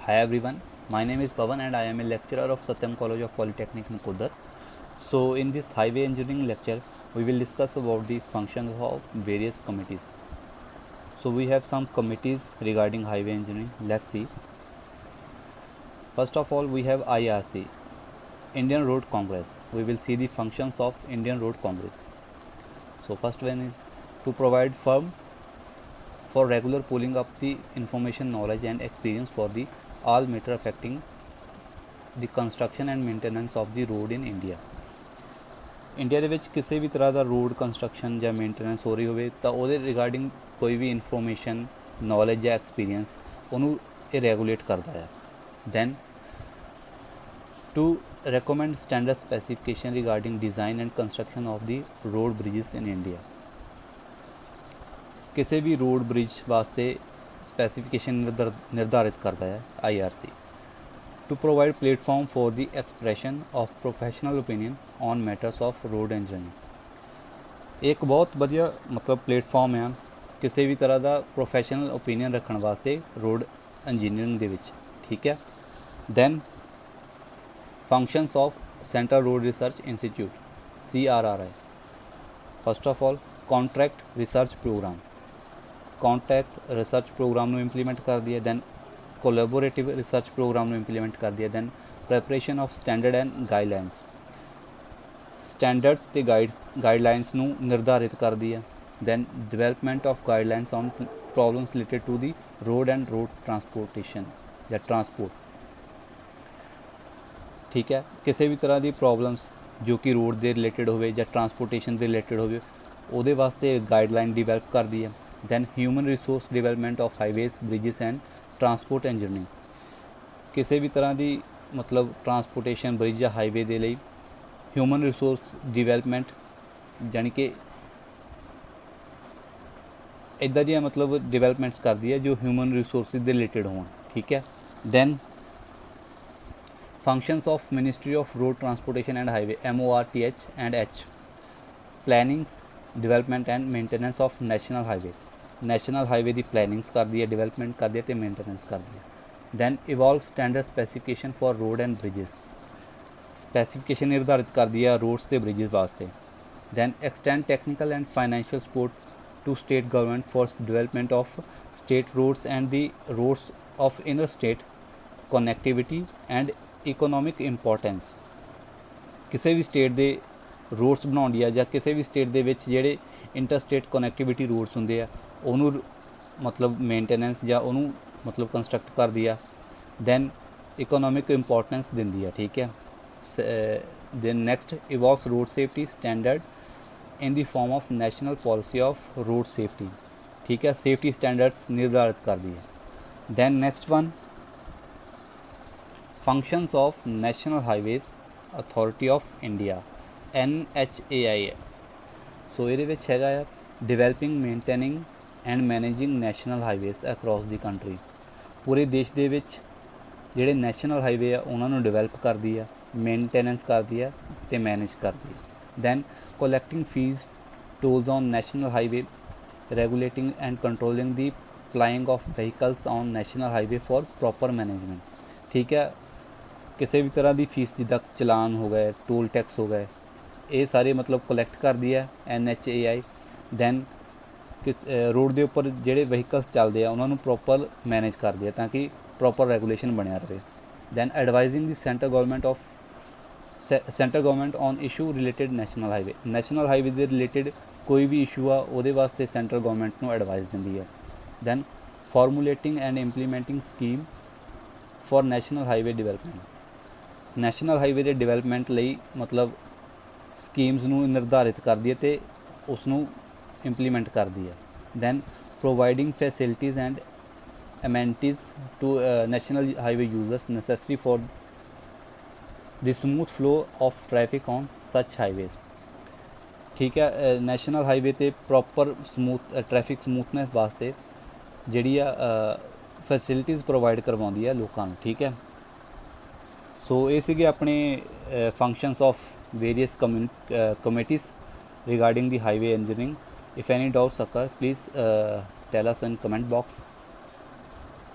Hi everyone, my name is Pavan and I am a lecturer of Satyam College of Polytechnic Nakodar. So in this highway engineering lecture, we will discuss about the functions of various committees. So we have some committees regarding highway engineering. Let's see. First of all, we have IRC, Indian Road Congress. We will see the functions of Indian Road Congress. So first one is to provide firm for regular pulling up the information, knowledge and experience for the all matter affecting the construction and maintenance of the road in India. India ਦੇ ਵਿੱਚ ਕਿਸੇ ਵੀ ਤਰ੍ਹਾਂ ਦਾ road construction ਜਾਂ maintenance ਹੋ ਰਹੀ ਹੋਵੇ ਤਾਂ ਉਹਦੇ ਰਿਗਾਰਡਿੰਗ ਕੋਈ ਵੀ ਇਨਫੋਰਮੇਸ਼ਨ, ਨੌਲੇਜ ਜਾਂ ਐਕਸਪੀਰੀਅੰਸ ਉਹਨੂੰ ਇਹ ਰੈਗੂਲੇਟ ਕਰਦਾ ਹੈ। Then to recommend standard specification regarding design and construction of the road bridges in India। ਕਿਸੇ ਵੀ ਰੋਡ ਬ੍ਰਿਜ ਵਾਸਤੇ ਸਪੈਸੀਫਿਕੇਸ਼ਨ ਨਿਰਧਾਰਿਤ ਕਰਦਾ ਹੈ IRC। to provide platform for the expression of professional opinion on matters of road engineering। एक बहुत ਵਧੀਆ ਮਤਲਬ platform ਆ ਕਿਸੇ ਵੀ ਤਰ੍ਹਾਂ ਦਾ ਪ੍ਰੋਫੈਸ਼ਨਲ ਓਪੀਨੀਅਨ ਰੱਖਣ ਵਾਸਤੇ ਰੋਡ ਇੰਜੀਨੀਅਰਿੰਗ ਦੇ ਵਿੱਚ, ਠੀਕ ਹੈ। Then functions of central road research institute CRRI। First of all contract research programme, contract research programme ਨੂੰ ਇੰਪਲੀਮੈਂਟ ਕਰਦੀ ਹੈ। ਦੈਨ ਕੋਲੈਬੋਰੇਟਿਵ ਰਿਸਰਚ ਪ੍ਰੋਗਰਾਮ ਨੂੰ ਇੰਪਲੀਮੈਂਟ ਕਰਦੀ ਹੈ। Then preparation of standard and guidelines, standards ਅਤੇ ਗਾਈਡਲਾਈਨਸ ਨੂੰ ਨਿਰਧਾਰਿਤ ਕਰਦੀ ਹੈ। Then development of guidelines on problems related to the road and road transportation ਜਾਂ ਟਰਾਂਸਪੋਰਟ, ਠੀਕ ਹੈ। ਕਿਸੇ ਵੀ ਤਰ੍ਹਾਂ ਦੀ ਪ੍ਰੋਬਲਮਸ ਜੋ ਕਿ ਰੋਡ ਦੇ ਰਿਲੇਟਡ ਹੋਵੇ ਜਾਂ ਟਰਾਂਸਪੋਰਟੇਸ਼ਨ ਦੇ ਰਿਲੇਟਡ ਹੋਵੇ ਉਹਦੇ ਵਾਸਤੇ ਗਾਈਡਲਾਈਨ ਡਿਵੈਲਪ ਕਰਦੀ ਹੈ। Then human resource development of highways, bridges and transport engineering. ਕਿਸੇ ਵੀ ਤਰ੍ਹਾਂ ਦੀ ਮਤਲਬ ਟਰਾਂਸਪੋਰਟੇਸ਼ਨ ਬ੍ਰਿਜ ਜਾਂ ਹਾਈਵੇ ਦੇ ਲਈ ਹਿਊਮਨ ਰਿਸੋਰਸ ਡਿਵੈਲਪਮੈਂਟ ਜਾਣੀ ਕਿ ਇੱਦਾਂ ਦੀਆਂ ਮਤਲਬ ਡਿਵੈਲਪਮੈਂਟਸ ਕਰਦੀ ਹੈ ਜੋ ਹਿਊਮਨ ਰਿਸੋਰਸਿਸ ਦੇ ਰਿਲੇਟਡ ਹੋਣ, ਠੀਕ ਹੈ। Then functions of ministry of road transportation and highway MORTH and H। Planning, development and maintenance of national highway, national highway ਦੀ ਪਲੈਨਿੰਗਸ ਕਰਦੀ ਹੈ, ਡਿਵੈਲਪਮੈਂਟ ਕਰਦੀ ਹੈ ਅਤੇ ਮੇਨਟੇਨੈਂਸ ਕਰਦੀ ਹੈ। Then evolve standard specification for road and bridges, specification ਨਿਰਧਾਰਿਤ ਕਰਦੀ ਹੈ ਰੋਡਸ ਅਤੇ ਬ੍ਰਿਜਿਸ ਵਾਸਤੇ। Then extend technical and financial support to state government for development of state roads and the roads of inner state connectivity and economic importance. ਕਿਸੇ ਵੀ state ਦੇ roads ਬਣਾਉਂਦੀ ਆ ਜਾਂ ਕਿਸੇ ਵੀ ਸਟੇਟ ਦੇ ਵਿੱਚ ਜਿਹੜੇ ਇੰਟਰਸਟੇਟ ਕਨੈਕਟੀਵਿਟੀ ਰੋਡਸ ਹੁੰਦੇ ਆ ਉਹਨੂੰ ਮਤਲਬ ਮੇਨਟੇਨੈਂਸ ਜਾਂ ਉਹਨੂੰ ਮਤਲਬ ਕੰਸਟਰਕਟ ਕਰਦੀ ਆ। ਦੈਨ ਇਕੋਨੋਮਿਕ ਇੰਪੋਰਟੈਂਸ ਦਿੰਦੀ ਆ, ਠੀਕ ਹੈ। Then next evolves road safety standard in the form of national policy of road safety, ਠੀਕ ਹੈ। ਸੇਫਟੀ ਸਟੈਂਡਰਡਸ ਨਿਰਧਾਰਿਤ ਕਰਦੀ ਹੈ। Then next one functions of national highways authority of India NHAI। So ਇਹਦੇ ਵਿੱਚ ਹੈਗਾ ਆ developing, maintaining and managing national highways across the country. ਪੂਰੇ ਦੇਸ਼ ਦੇ ਵਿੱਚ ਜਿਹੜੇ ਨੈਸ਼ਨਲ ਹਾਈਵੇ ਆ ਉਹਨਾਂ ਨੂੰ ਡਿਵੈਲਪ ਕਰਦੀ ਆ, ਮੇਨਟੇਨੈਂਸ ਕਰਦੀ ਆ ਅਤੇ ਮੈਨੇਜ ਕਰਦੀ ਆ। Then collecting fee tolls on national highway, regulating and controlling the plying of vehicles on national highway for proper management, ਠੀਕ ਹੈ। ਕਿਸੇ ਵੀ ਤਰ੍ਹਾਂ ਦੀ ਫੀਸ ਜਿੱਦਾਂ ਚਲਾਨ ਹੋ ਗਏ, ਟੋਲ ਟੈਕਸ ਹੋ ਗਏ, ਇਹ ਸਾਰੇ ਮਤਲਬ ਕਲੈਕਟ ਕਰਦੀ ਹੈ NHAI। ਦੈਨ ਰੋਡ ਦੇ ਉੱਪਰ ਜਿਹੜੇ ਵਹੀਕਲਸ ਚੱਲਦੇ ਆ ਉਹਨਾਂ ਨੂੰ ਪ੍ਰੋਪਰ ਮੈਨੇਜ ਕਰਦੀ ਹੈ ਤਾਂ ਕਿ ਪ੍ਰੋਪਰ ਰੈਗੂਲੇਸ਼ਨ ਬਣਿਆ ਰਹੇ। Then ਐਡਵਾਈਜ਼ਿੰਗ the centre government on issue related national highway, national highway ਦੇ ਰਿਲੇਟਡ ਕੋਈ ਵੀ ਇਸ਼ੂ ਆ ਉਹਦੇ ਵਾਸਤੇ ਸੈਂਟਰਲ ਗਵਰਨਮੈਂਟ ਨੂੰ ਐਡਵਾਈਸ ਦਿੰਦੀ ਹੈ। Then formulating and implementing scheme for national highway development, national highway ਦੇ ਡਿਵੈਲਪਮੈਂਟ ਲਈ ਮਤਲਬ ਸਕੀਮਸ ਨੂੰ ਨਿਰਧਾਰਿਤ ਕਰਦੀ ਹੈ ਅਤੇ ਉਸ ਨੂੰ ਇੰਪਲੀਮੈਂਟ ਕਰਦੀ ਹੈ। Then providing facilities and amenities to national highway users necessary for the smooth flow of traffic on such highways, ਠੀਕ ਹੈ। ਨੈਸ਼ਨਲ ਹਾਈਵੇ 'ਤੇ ਪ੍ਰੋਪਰ ਟਰੈਫਿਕ ਸਮੂਥਨੈਸ ਵਾਸਤੇ ਜਿਹੜੀ ਆ ਫੈਸਿਲਿਟੀਜ਼ ਪ੍ਰੋਵਾਈਡ ਕਰਵਾਉਂਦੀ ਹੈ ਲੋਕਾਂ ਨੂੰ, ਠੀਕ ਹੈ। ਸੋ ਇਹ ਸੀਗੇ ਆਪਣੇ functions of various committees regarding the highway engineering. If any doubts occur, please tell us in comment box.